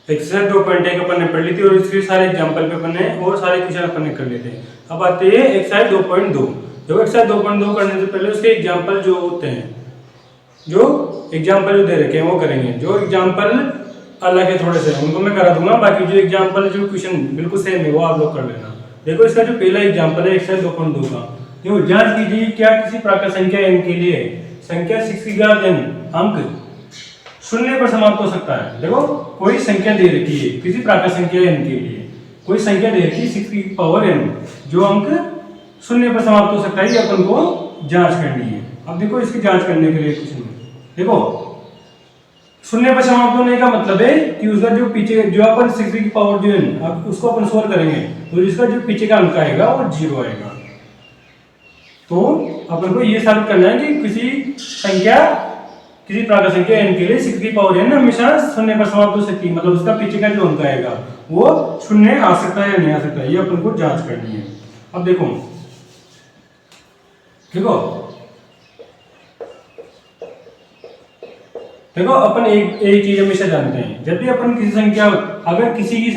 Exercise 2.1 अपन ने पढ़ ली थी और इसके सारे एग्जांपल पे अपन ने और सारे क्वेश्चन अपन ने कर लिए थे। अब आते हैं एक्सरसाइज 2.2। देखो एक्सरसाइज 2.2 करने से पहले उसके एग्जांपल जो होते हैं, जो एग्जांपल जो दे रखे हैं वो करेंगे। जो एग्जांपल अलग है थोड़े से उनको मैं करा दूंगा, बाकी जो एग्जांपल जो क्वेश्चन बिल्कुल सेम है वो आप लोग कर लेना। देखो इसका जो पहला एग्जांपल है एक्सरसाइज 2.2 का, देखो जांच कीजिए क्या किसी प्राकृत संख्या n के लिए संख्या 6 की घात n अंक शून्य पर समाप्त हो सकता है। देखो कोई संख्या दे रखी है किसी प्राकृत संख्या n के लिए, कोई संख्या दे रखी है 6 की पावर n जो अंक शून्य पर समाप्त हो सकता है, ये अपन को जांच करनी है। अब देखो इसकी जांच करने के लिए कुछ नहीं, देखो शून्य पर समाप्त होने का मतलब है कि उसका जो पीछे जो अपन 6 की पावर जो n अब उसको अपन सोल्व करेंगे तो इसका जो पीछे का अंक आएगा वो 0 आएगा। तो अपन को ये साबित करना है कि किसी प्राकृत संख्या n के लिए 6 की पावर n हमेशा शून्य पर समाप्त हो सकती है, मतलब उसका पीछे का जो अंक आएगा वो शून्य आ सकता है या नहीं आ सकता है, ये अपन को जांच करनी है। अब देखो देखो अपन एक चीज हमेशा जानते हैं, जब भी अपन किसी संख्या अगर किसी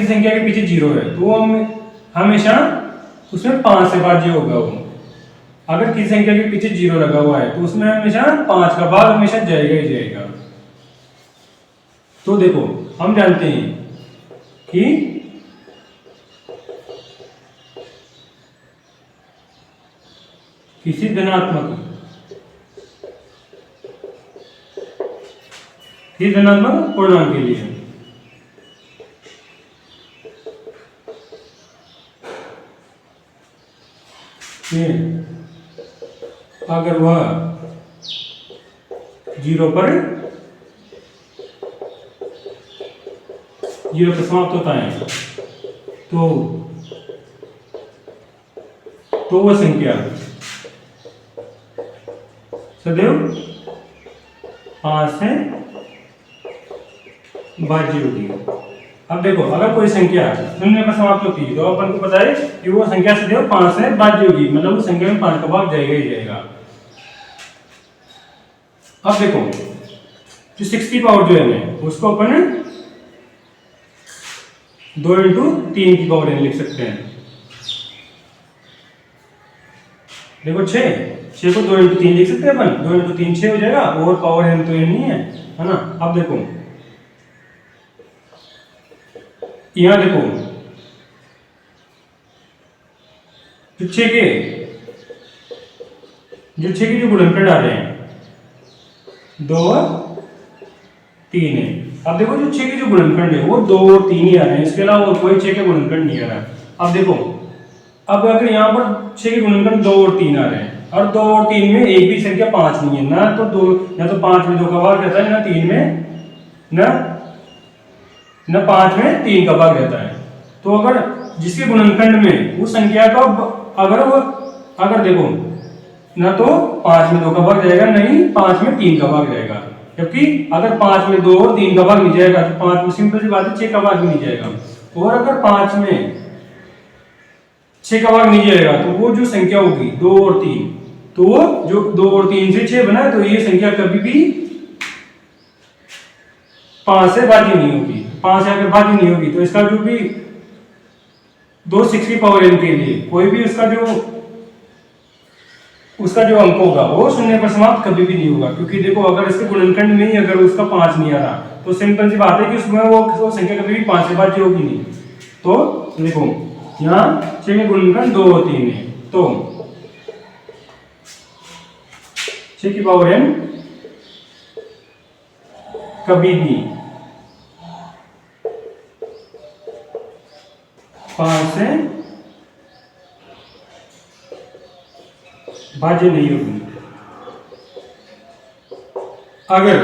संख्या के पीछे 0 है तो हम हमेशा उसमें 5 से भाज्य होगा वो। अगर किसी संख्या के पीछे 0 लगा हुआ है तो उसमें हमेशा 5 का भाग हमेशा जाएगा ही जाएगा। तो देखो हम जानते हैं कि किसी धनात्मक पूर्णांक के लिए अगर वह 0 पर समाप्त होता है तो वह संख्या सदैव 5 से भाज्य होगी। अब देखो अगर कोई संख्या शून्य पर समाप्त होती है तो अपन को पता है कि वो संख्या सदैव 5 से भाज्य होगी, मतलब उस संख्या में 5 का भाग जाएगा ही जाएगा। अब देखो जो 6 की पावर जो है उसको अपन 2 × 3 की पावर n लिख सकते हैं। देखो 6 को 2 × 3 लिख सकते हैं अपन, 2 × 3 6 हो जाएगा और पावर n तो n नहीं है ना। अब देखो यहां देखो जो 6 के जो गुणनखंड आ रहे हैं 2 और 3 है। अब देखो जो 6 के जो गुणनखंड है वो 2 और 3 ही आ रहे हैं, इसके अलावा और कोई 6 के गुणनखंड नहीं आ रहा। अब देखो अब अगर यहाँ पर 6 के गुणनखंड 2 और 3 आ रहे हैं और 2 और 3 में एक भी संख्या 5 नहीं है, ना तो 5 में 2 का भाग रहता है, ना 3 में न 5 में 3 का भाग रहता है। तो अगर जिसके गुणनखंड में उस संख्या का अगर देखो ना तो 5 में 2 का भाग जाएगा, नहीं 5 में 3 का भाग जाएगा, जबकि अगर 5 में 2 और 3 का भाग नहीं जाएगा तो 5 में सिंपल सी बात है 6 का भाग भी नहीं जाएगा। और अगर 5 में 6 का भाग नहीं जाएगा तो वो जो संख्या होगी 2 और 3, तो वो जो 2 और 3 से 6 बना तो ये संख्या कभी भी 5 से भाज्य नहीं होगी। 5 से अगर भाज्य नहीं होगी तो इसका जो भी 2 6 की पावर n के लिए कोई भी उसका जो अंक होगा वो शून्य पर समाप्त कभी भी नहीं होगा, क्योंकि देखो अगर इसके गुणनखंड में ही अगर उसका 5 नहीं आ रहा तो सिंपल सी बात है कि उसमें वो संख्या कभी भी 5 से भाज्य होगी नहीं। तो देखो यहाँ 6 के गुणनखंड 2 और 3 है, तो 6 की पावर n कभी भी 5 से भाज्य नहीं होगी। अगर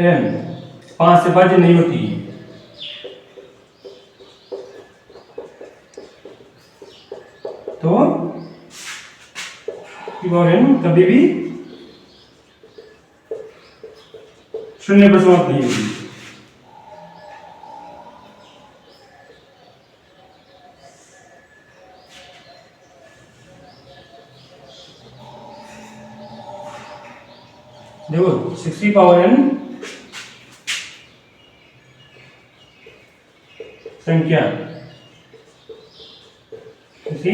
n 5 से भाज्य नहीं होती है तो n कभी भी शून्य पर समाप्त नहीं होगी। देखो 6 की पावर n संख्या किसी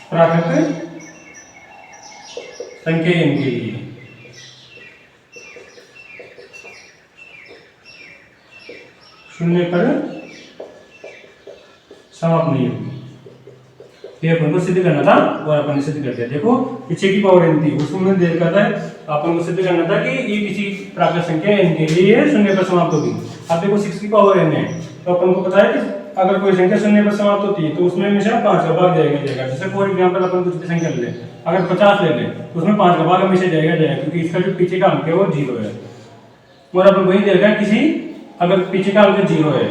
प्राकृतिक संख्या n के लिए शून्य पर समाप्त नहीं होगी। ये अपन को सिद्ध करना था और अपन ने सिद्ध कर दिया। देखो पीछे की पावर n थी, उसमें देखा था अपन को सिद्ध करना था कि ये किसी प्राकृतिक संख्या n के लिए शून्य पर समाप्त होगी। अब देखो 6 की पावर n है, तो अपन को पता है कि अगर कोई संख्या शून्य पर समाप्त होती है तो उसमें हमेशा 5 का भाग जाएगा। जैसे फॉर एग्जांपल अपन कुछ भी संख्या ले लें, अगर 50 ले लें तो उसमें 5 का भाग हमेशा जाएगा, क्योंकि इसका जो पीछे का अंक है वो 0 है। और अपन वही देखा किसी अगर पीछे का अंक 0 है,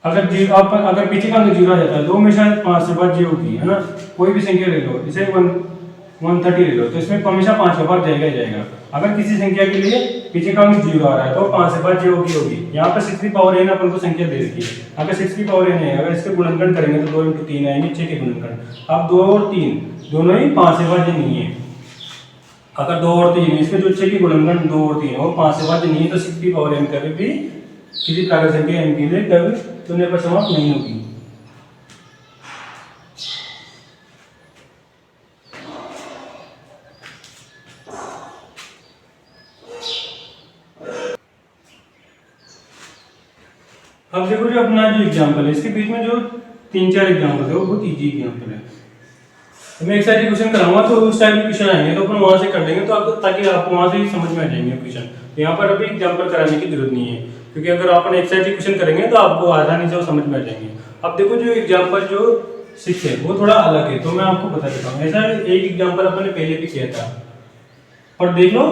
अगर पीछे का अंक 0 आ जाता है तो हमेशा 5 से बाद 0 होगी, है ना। कोई भी संख्या ले लो, जैसे 130 ले लो, तो इसमें हमेशा 5 का भाग जाएगा। अगर किसी संख्या के लिए पीछे का अंक 0 आ रहा है तो 5 से बाद 0 की होगी। यहाँ पर 6 की पावर n अपन को संख्या दे रखी है। अगर 6 की पावर n है, अगर इसके गुणनखंड करेंगे तो 2 × 3 आएंगे 6 के गुणनखंड। अब 2 और 3 दोनों ही 5 से बाद नहीं है। अगर 2 और 3 इसमें जो 6 के गुणनखंड 2 और 3 है वो 5 से बाद नहीं है, तो 6 की पावर n कभी भी किसी प्राकृतिक संख्या n के लिए कभी शून्य पर समाप्त नहीं होगी। अब देखो जो अपना जो एग्जांपल है, इसके बीच में जो 3-4 एग्जांपल है वो बहुत इजी एग्जांपल है। मैं एक साइड क्वेश्चन कराऊंगा तो उस टाइप के क्वेश्चन आएंगे तो अपन वहां से कर लेंगे, तो ताकि आपको वहां से ही समझ में आ जाएंगे क्वेश्चन। तो यहाँ पर अभी एग्जांपल कराने की जरूरत नहीं है, क्योंकि अगर अपन एक साइड क्वेश्चन करेंगे तो आपको आसानी से वो समझ में आ जाएंगे। अब देखो जो एग्जांपल जो 6 है वो थोड़ा अलग है, तो मैं आपको बता देता हूँ। ऐसा एक एग्जांपल अपन ने पहले भी किया था, और देख लो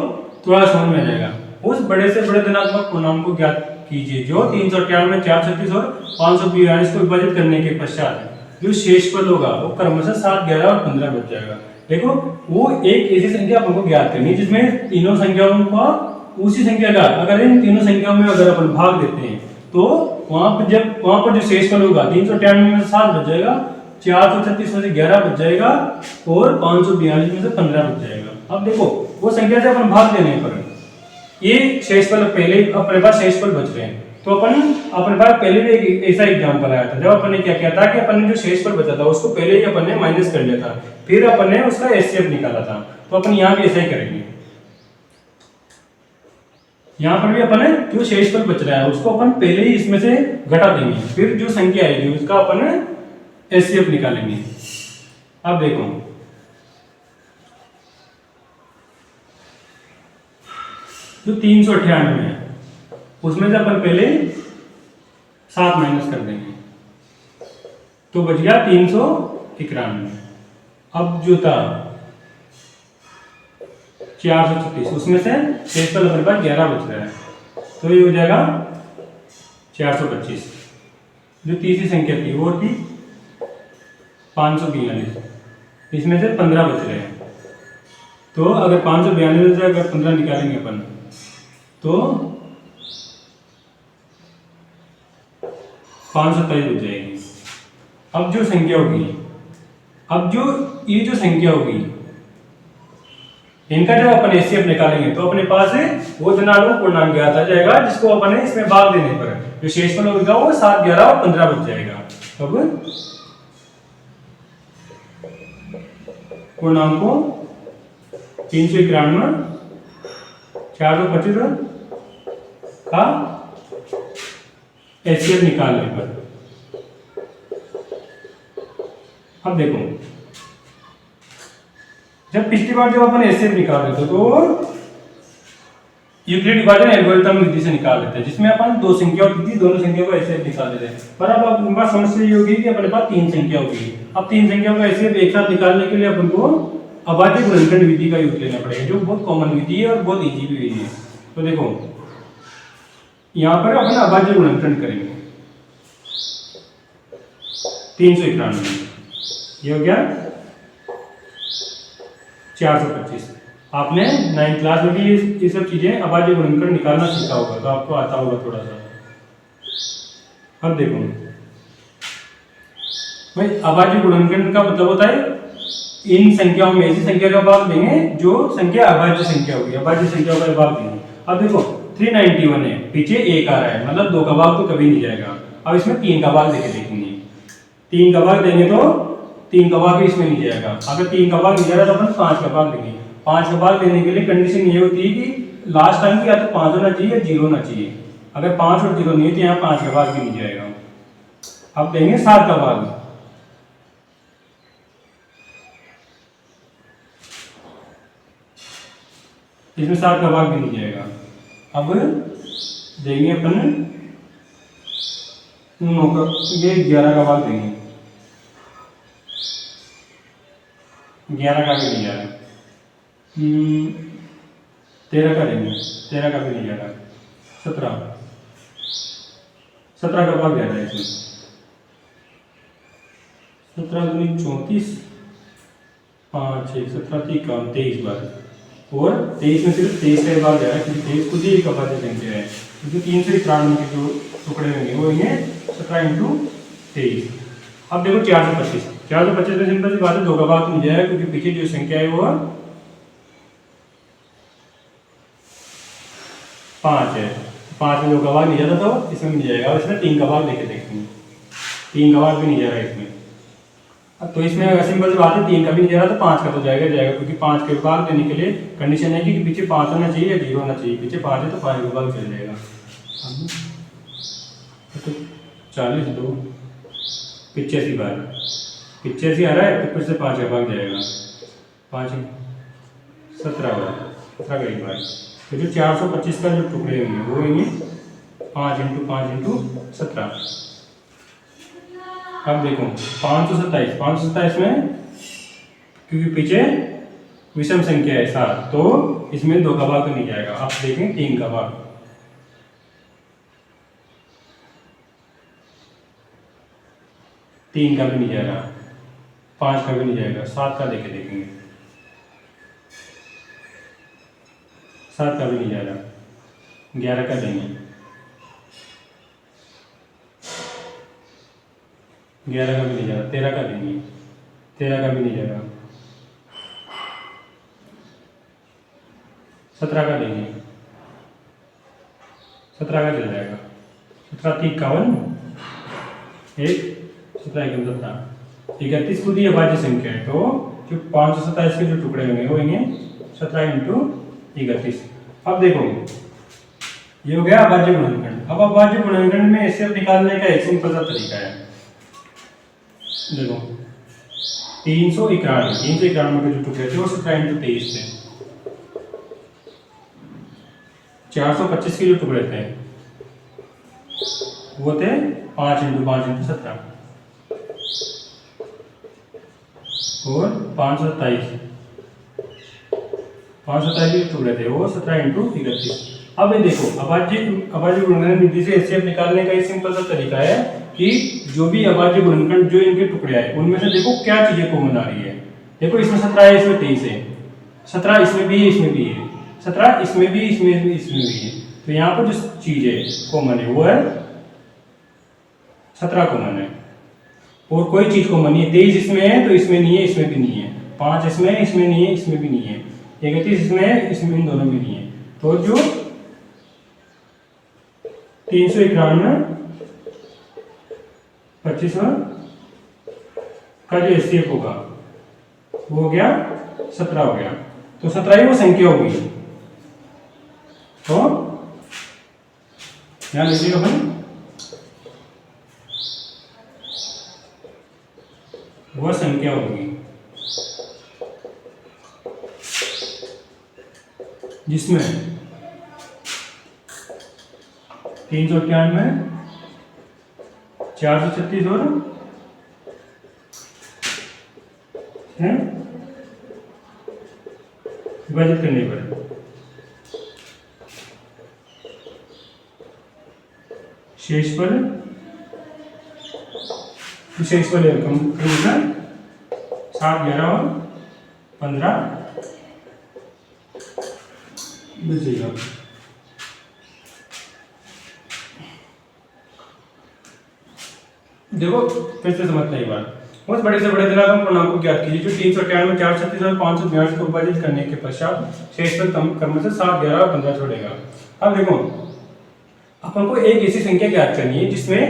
थोड़ा समझ में आ जाएगा। उस बड़े से बड़े धनात्मक पूर्णांक को ज्ञात कीजिए जो 398, 436 और 542 को विभाजित करने के पश्चात जो शेषफल होगा वो क्रमशः 7, 11 और 15 बच जाएगा। देखो वो एक ऐसी संख्या अपन को ज्ञात करनी है जिसमें तीनों संख्याओं का उसी संख्या का, अगर इन तीनों संख्याओं में अगर अपन भाग देते हैं तो वहां पर जो शेषफल होगा 398 में से 7 बच जाएगा, 436 में से 11 बच जाएगा और 542 में से 15 बच जाएगा। अब देखो वो संख्या से अपन भाग देने पर ये शेषफल पहले अपने पास शेषफल बच रहे हैं, तो अपन अपने पास पहले भी एक ऐसा एग्जांपल आया था जब अपन ने क्या किया था कि अपन ने जो शेषफल बचा था उसको पहले ही अपन ने माइनस कर लिया था, फिर अपन ने उसका एचसीएफ निकाला था। तो अपन यहाँ भी ऐसा ही करेंगे। यहाँ पर भी अपन ने जो शेषफल बच रहा है उसको अपन पहले ही इसमें से घटा देंगे, फिर जो संख्या आएगी उसका अपन एचसीएफ निकालेंगे। अब देखो जो 398 है उसमें से अपन पहले 7 माइनस कर देंगे तो बच गया 391। अब जो था 436 उसमें से शेषफल अपने पास 11 बच रहा है, तो ये हो जाएगा 425। जो तीसरी संख्या थी वो थी 542, इसमें से 15 बच रहे हैं। तो अगर 542 से अगर 15 निकालेंगे अपन तो 527 बच जाएगी। अब जो संख्या होगी, अब जो ये जो संख्या होगी इनका जब अपन एचसीएफ निकालेंगे तो अपने पास वो धनात्मक पूर्णांक ज्ञात आ जाएगा जिसको अपन इसमें भाग देने पर जो शेषफल होगा वो 7, 11 और 15 बच जाएगा। अब पूर्णांकों 391, 425 का एचसीएफ निकालने पर अब देखो जब पिछली बार जब अपन एचसीएफ निकाल रहे थे तो यूक्लिड विभाजन एल्गोरिथम विधि से निकाल लेते हैं जिसमें अपन दो संख्या होती थी, दोनों संख्या को एचसीएफ निकाल लेते हैं। पर अब अपने पास समस्या ये होगी कि अपने पास 3 संख्या होगी। अब 3 संख्याओं का एचसीएफ एक साथ निकालने के लिए अपन को अभाज्य गुणनखंड विधि का यूज लेना पड़ेगा, जो बहुत कॉमन विधि है और बहुत इजी भी विधि है। तो देखो यहाँ पर अपन अभाज्य गुणनखंड करेंगे 391, ये हो गया 425। आपने 9th क्लास में भी ये सब चीजें अभाज्य गुणनखंड निकालना सीखा होगा, तो आपको आता होगा थोड़ा सा। अब देखो भाई अभाज्य गुणनखंड का मतलब होता है इन संख्याओं में ऐसी संख्या का भाग देंगे जो संख्या अभाज्य संख्या होगी, अभाज्य संख्याओं का भाग देंगे। अब देखो 391 है, पीछे 1 आ रहा है, मतलब 2 का भाग तो कभी नहीं जाएगा। अब इसमें 3 का भाग देके देखेंगे, 3 का भाग देंगे तो 3 का भाग भी इसमें नहीं जाएगा। अगर 3 का भाग नहीं जाएगा तो अपन 5 का भाग देंगे। 5 का भाग देने के लिए कंडीशन ये होती है कि लास्ट टाइम की या तो 5 होना चाहिए या 0 होना चाहिए। अगर 5 और 0 नहीं है तो यहाँ 5 का भाग भी नहीं जाएगा। अब देंगे 7 का भाग, इसमें 7 का भाग भी नहीं जाएगा। अब देंगे अपन 9 का, ये 11 का भाग देंगे, 11 का भी नहीं जा रहा। 13 का देंगे, 13 का भी नहीं जा रहा। 17 का भाग जा रहा है इसमें, 17 दूनी 34, 5 6 17 51 23 बार, और 23 में सिर्फ 23 का भाग जा रहा है क्योंकि 23 खुद ही एक अभाज्य संख्या है। क्योंकि 391 के जो टुकड़े होंगे वो होंगे 17 × 23। अब देखो 425, 425 में सिंपल सी बात है, 2 का भाग तो नहीं जाएगा क्योंकि पीछे जो संख्या है वो 5 है। 5 में 2 का भाग नहीं जाता तो इसमें नहीं जाएगा। और इसमें 3 का भाग लेके देखेंगे, 3 का भाग भी नहीं जा रहा है इसमें। अब तो इसमें अगर सिंपल सी बात है, 3 का भी नहीं जा रहा तो 5 का तो जाएगा क्योंकि 5 के भाग देने के लिए कंडीशन है कि पीछे 5 होना चाहिए या 0 होना चाहिए। पीछे 5 है तो 5 का भाग चल जाएगा। तो 40 2 85 बार, 85 आ रहा है तो फिर से 5 का भाग जाएगा, 5 17 बार, 17 का एक बार। तो जो 425 का जो टुकड़े होंगे वो होंगे 5 × 5 × 17। अब देखो 527 में क्योंकि पीछे विषम संख्या है 7 तो इसमें 2 का भाग तो नहीं जाएगा। अब देखें 3 का भाग, 3 का भी नहीं जाएगा, 5 का भी नहीं जाएगा, 7 का देके देखेंगे, 7 का भी नहीं जाएगा, 11 का देंगे, 11 का भी नहीं जाएगा, 13 का देंगे, 13 का भी नहीं जाएगा, 17 का देंगे, 17 का चल जाएगा, 17 × 51 1 17 × 17 31 खुद ही अभाज्य संख्या है तो जो 527 के जो टुकड़े होंगे वो होंगे 17 × 31। अब देखो ये हो गया अभाज्य गुणनखंड। अब अभाज्य गुणनखंड में एचसीएफ निकालने का एक सिंपल सा तरीका है। देखो 391 के जो टुकड़े थे वो 17 × 23 थे, 425 के जो टुकड़े थे वो थे 5 × 5 × 17 और 527 के टुकड़े थे वो 17 × 31। अब ये देखो अभाज्य गुणनखंड विधि से एचसीएफ निकालने का एक सिंपल सा तरीका है कि जो भी अभाज्य गुणनखंड जो इनके टुकड़े आए उनमें से देखो क्या चीजें कॉमन आ रही है। देखो इसमें 17 है, इसमें 23 है, 17 इसमें भी है, इसमें भी है, 17 इसमें भी, इसमें भी है। तो यहाँ पर जो चीज है कॉमन है वो है 17 कॉमन है और कोई चीज कॉमन नहीं है। 23 इसमें है तो इसमें नहीं है, इसमें भी नहीं है, 5 इसमें है, इसमें नहीं है, इसमें भी नहीं है, 31 इसमें है, इसमें इन दोनों में नहीं है। तो जो 391 25 का जो एचसीएफ होगा वो हो गया 17 हो गया। तो 17 ही वो संख्या होगी। तो ध्यान लीजिएगा भाई, वह संख्या होगी जिसमें 391 436 और विभाजित करने पर शेष पर विशेष पर 7 11 और 15 बचेगा। देखो फिर से समझते हैं एक बार, उस बड़े से बड़े दिनात्मक पूर्णांक को ज्ञात कीजिए जो 398, 436 और 542 को विभाजित करने के पश्चात शेष पर क्रम से 7, 11 और 15 छोड़ेगा। अब देखो अपन को एक ऐसी संख्या ज्ञात करनी है जिसमें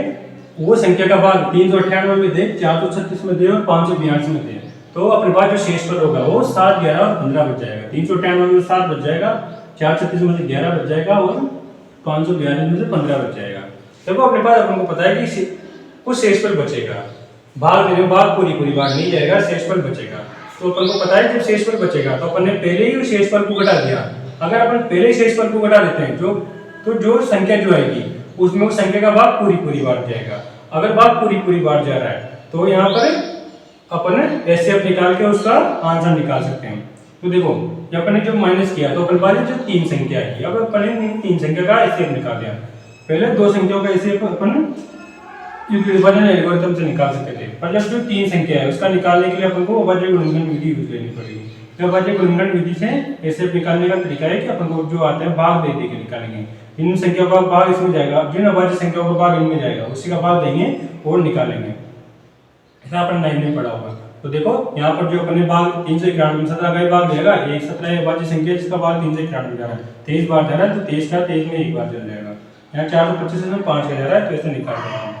वो संख्या का भाग 398 में दे, 436 में दे और 582 में दे, तो अपने पास जो शेष पर होगा वो 7, 11 और 15 बच जाएगा। 398 में 7 बच जाएगा, 436 में से 11 बच जाएगा और 542 में से 15 बच जाएगा। देखो अपने पास अपन को पता है कि कुछ शेष पर बचेगा, भाग देने भाग पूरी भाग नहीं जाएगा, शेष पर बचेगा। तो अपन को पता है जब शेष पर बचेगा तो अपन ने पहले ही शेष पर को घटा दिया। अगर अपन पहले शेष पर को घटा देते हैं तो जो संख्या जो आएगी उसमें उस संख्या का भाग पूरी बार जाएगा। अगर भाग पूरी बार जा रहा है तो यहाँ पर अपन एचसीएफ निकाल के उसका आंसर निकाल सकते हैं। तो देखो अपन ने जो माइनस किया तो अपन पास जो 3 संख्या आएगी, अब अपन ने 3 संख्या का एचसीएफ निकाल दिया। पहले 2 संख्याओं का एचसीएफ अपन विभाजन एल्गोरिथम से निकाल सकते थे, पर जब जो 3 संख्या है उसका निकालने के लिए अपन को अभाज्य गुणनखंड विधि यूज करनी पड़ेगी। तो अभाज्य गुणनखंड विधि से एचसीएफ निकालने का तरीका है कि अपन को जो आता है भाग दे के निकालेंगे। इन संख्याओं का भाग इसमें जाएगा, जिन अभाज्य संख्याओं का भाग इनमें जाएगा, उसी का भाग देंगे और निकालेंगे। ऐसा अपन 9 में पढ़ा होगा। तो देखो यहाँ पर जो अपने भाग 391 में 17 का भाग जाएगा, एक 17 अभाज्य संख्या जिसका भाग 391 जा रहा है, 23 बार जा रहा है तो 23 का 23 में एक बार चल जाएगा। यहाँ 425 में 5 का जा रहा है तो ऐसे निकाल देंगे।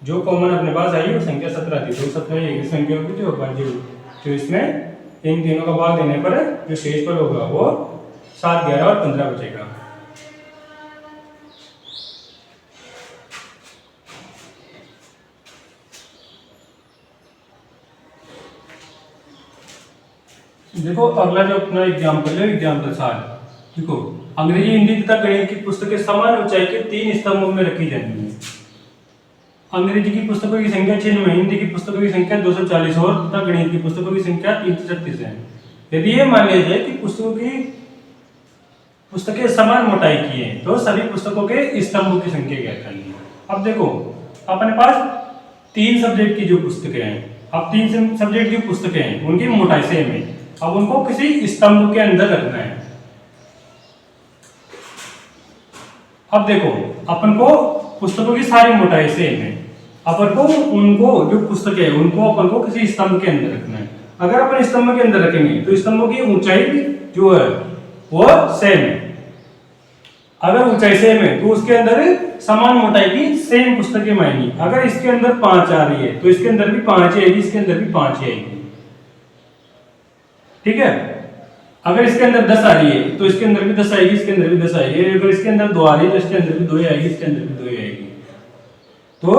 जो कॉमन अपने पास आई वो संख्या 17 थी, तो 17 एक संख्या होगी जो अभाज्य तो इसमें इन तीनों का भाग देने पर जो शेष पर होगा वो 7, 11 और 15 बचेगा। देखो अगला जो अपना एग्जाम्पल है, एग्जाम्पल 7। देखो अंग्रेजी, हिंदी तथा गणित की पुस्तकें समान ऊंचाई के 3 स्तंभों में रखी जाएंगी। अंग्रेजी की पुस्तकों की संख्या 6 है, हिंदी की पुस्तकों की संख्या 240 और तथा गणित की पुस्तकों की संख्या 336 है। यदि ये मान लिया जाए कि पुस्तकें समान मोटाई की हैं तो सभी पुस्तकों के स्तंभों की संख्या ज्ञात करनी है। अब देखो अपने पास 3 सब्जेक्ट की जो पुस्तकें हैं, अब 3 सब्जेक्ट की पुस्तकें हैं उनकी मोटाई सेम है, अब उनको किसी स्तंभ के अंदर रखना है। अब देखो अपन को पुस्तकों की सारी मोटाई सेम है, अपन को उनको जो पुस्तकें हैं उनको अपन को किसी स्तंभ के अंदर रखना है। अगर अपन स्तंभ के अंदर रखेंगे तो स्तंभों की ऊंचाई जो है वो सेम है। अगर ऊंचाई सेम है तो उसके अंदर समान मोटाई की सेम पुस्तकें आएंगी। अगर इसके अंदर 5 आ रही है तो इसके अंदर भी 5 आएगी, इसके अंदर भी 5 आएगी, ठीक है। अगर इसके अंदर 10 आ रही है तो इसके अंदर भी 10 आएगी, इसके अंदर भी 10 आएगी। अगर इसके अंदर 2 आ रही है तो इसके अंदर भी 2 आएगी, इसके अंदर भी 2 आएगी। तो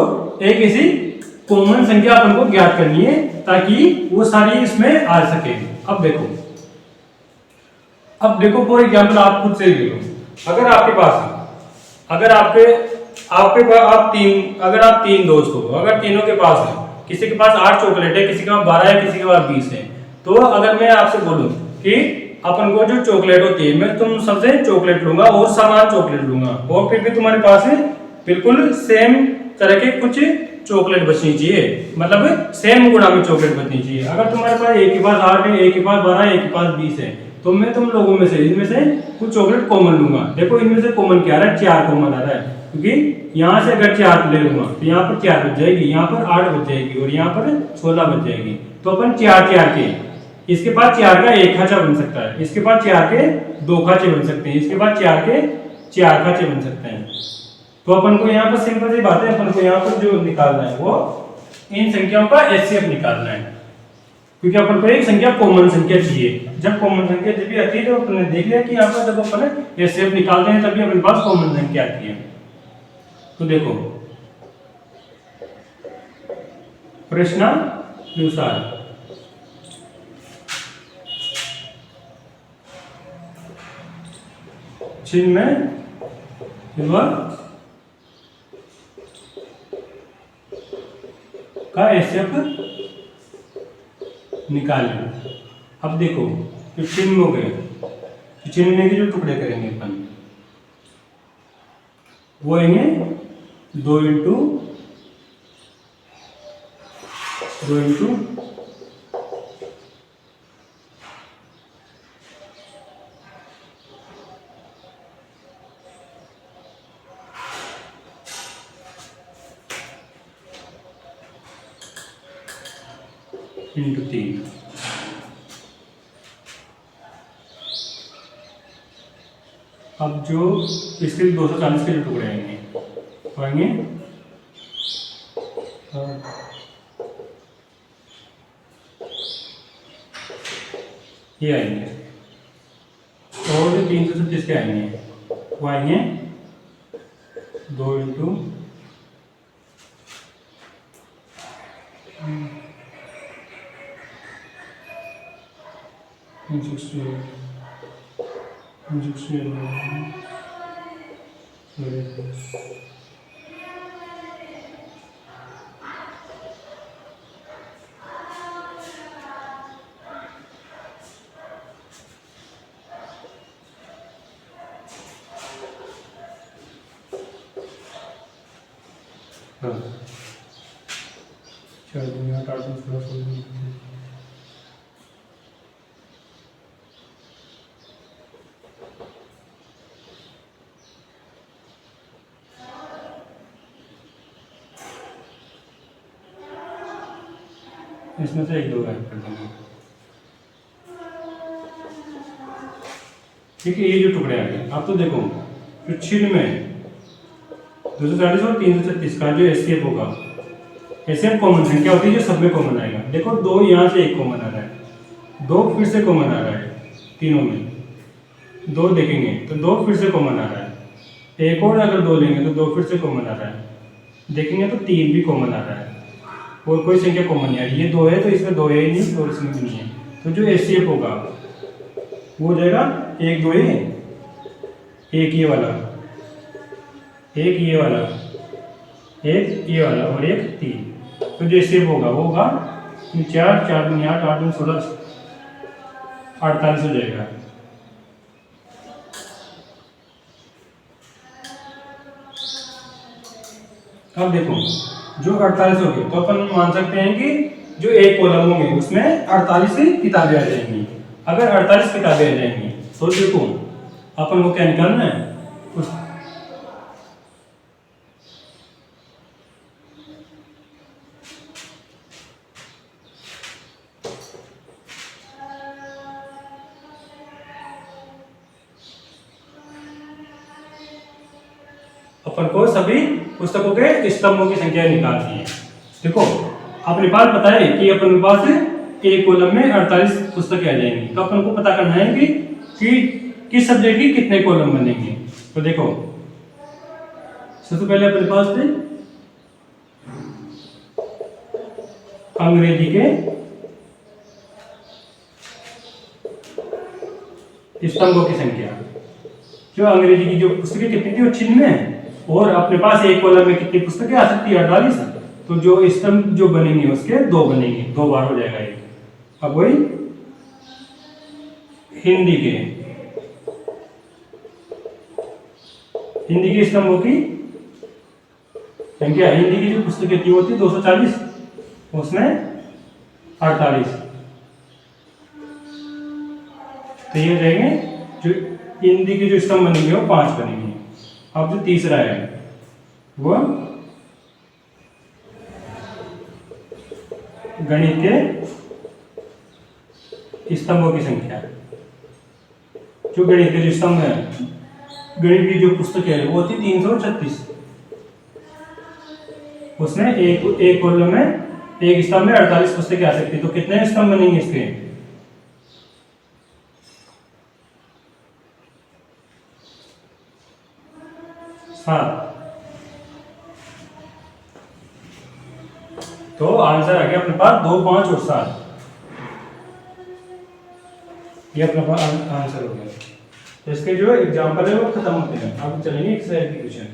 एक ऐसी कॉमन संख्या अपन को ज्ञात करनी है ताकि वो सारी इसमें आ सके। अब देखो फॉर एग्जांपल आप खुद से ले लो। अगर आपके पास अगर आप 3 दोस्त हो, अगर तीनों के पास है, किसी के पास 8 चॉकलेट है, किसी के पास 12 है, किसी के पास 20 है, तो अगर मैं आपसे बोलूं कि अपन को जो चॉकलेट होती है मैं तुम सबसे चॉकलेट लूंगा और समान चॉकलेट लूंगा और फिर भी तुम्हारे पास है बिल्कुल सेम तरह के कुछ चॉकलेट बचनी चाहिए, मतलब सेम गुणा में चॉकलेट बचनी चाहिए। अगर तुम्हारे पास एक के पास 8 है, एक के पास 12 है, एक के पास 20 है, तो मैं तुम लोगों में से इनमें से कुछ चॉकलेट कॉमन लूंगा। देखो इनमें से कॉमन क्या आ रहा है, 4 कॉमन आ रहा है, क्योंकि यहाँ से अगर 4 ले लूंगा तो यहाँ पर 4 बच जाएगी, यहाँ पर 8 बच जाएगी और यहाँ पर 16 बच जाएगी। तो अपन 4 के इसके पास 4 का 1 खांचा बन सकता है, इसके पास 4 के 2 खांचे बन सकते हैं, इसके पास 4 के 4 खांचे बन सकते हैं। तो अपन को यहाँ पर सिंपल सी बात है, अपन को यहाँ पर जो निकालना है वो इन संख्याओं का एचसीएफ निकालना है, क्योंकि अपन को एक संख्या कॉमन संख्या चाहिए। जब कॉमन संख्या जब भी आती है तो अपन ने देख लिया कि यहाँ पर जब अपन एचसीएफ निकालते हैं तभी अपने पास कॉमन संख्या आती है। तो देखो प्रश्नानुसार चिन्ह में का एचसीएफ निकालें। अब देखो जो चिन्ह हो गए, चिन्ह में के जो टुकड़े करेंगे अपन वो इन्हें 2 इंटू इंटू 3। अब जो इसके 240 के जो टुकड़े आएंगे वो आएंगे ये आएंगे, और जो 336 के आएंगे वो आएंगे 2 इंटू इसमें से 1 2 गायब कर देंगे। ठीक है, ये जो टुकड़े आ गए। अब तो देखो जो छिन्न में 240 और 336 का जो एचसीएफ होगा, एचसीएफ कॉमन संख्या होती है जो सब में कॉमन आएगा। देखो 2 यहाँ से 1 कॉमन आ रहा है, 2 फिर से कॉमन आ रहा है, तीनों में 2 देखेंगे तो 2 फिर से कॉमन आ रहा है, एक और अगर 2 लेंगे तो 2 फिर से कॉमन आ रहा है, देखेंगे तो 3 भी कॉमन आ रहा है, और कोई संख्या कॉमन नहीं आ रही। ये 2 है तो इसमें 2 है ही नहीं, और इसमें भी नहीं है। तो जो एचसीएफ होगा वो हो जाएगा 1 2 एक ये वाला, एक ये वाला, एक ये वाला, और एक 3। तो जो एचसीएफ होगा वो होगा 4 4 दूनी 8 8 दूनी 16 48 हो जाएगा। अब देखो जो 48 हो गए तो अपन मान सकते हैं कि जो एक कॉलम होंगे उसमें 48 किताबें आ जाएंगी। अगर 48 किताबें आ जाएंगी तो देखो अपन को क्या निकालना है, उस अपन को सभी पुस्तकों के स्तंभों की संख्या निकालनी है। देखो अपने पास पता है कि अपन के पास एक कॉलम में 48 पुस्तकें आ जाएंगी, तो अपन को पता करना है कि किस सब्जेक्ट की कितने कॉलम बनेंगे। तो देखो सबसे पहले अपने पास थे अंग्रेजी के स्तंभों की संख्या। जो अंग्रेजी की जो पुस्तकें कितनी थी वो चिन्ह में, और अपने पास एक कॉलम में कितनी पुस्तकें आ सकती है 48, तो जो स्तंभ जो बनेंगे उसके 2 बनेंगे, 2 बार हो जाएगा ये। अब वही हिंदी के स्तंभों की संख्या, हिंदी की जो पुस्तकें थी वो थी 240, उसमें 48, तो ये रहेंगे जो हिंदी के जो स्तंभ बनेंगे वो 5 बनेंगे। अब जो तीसरा है वो गणित के स्तंभों की संख्या। जो गणित के जो स्तंभ है, गणित की जो पुस्तक है वो थी 336, उसमें एक कॉलम में एक स्तंभ में 48 पुस्तकें आ सकती, तो कितने स्तंभ बनेंगे इसके? 7। तो आंसर आ गया अपने पास 2 5 और 7, ये अपने पास आंसर हो गया। तो इसके जो एग्जाम्पल है वो खत्म होते हैं। अब चलेंगे एक्सरसाइज की क्वेश्चन।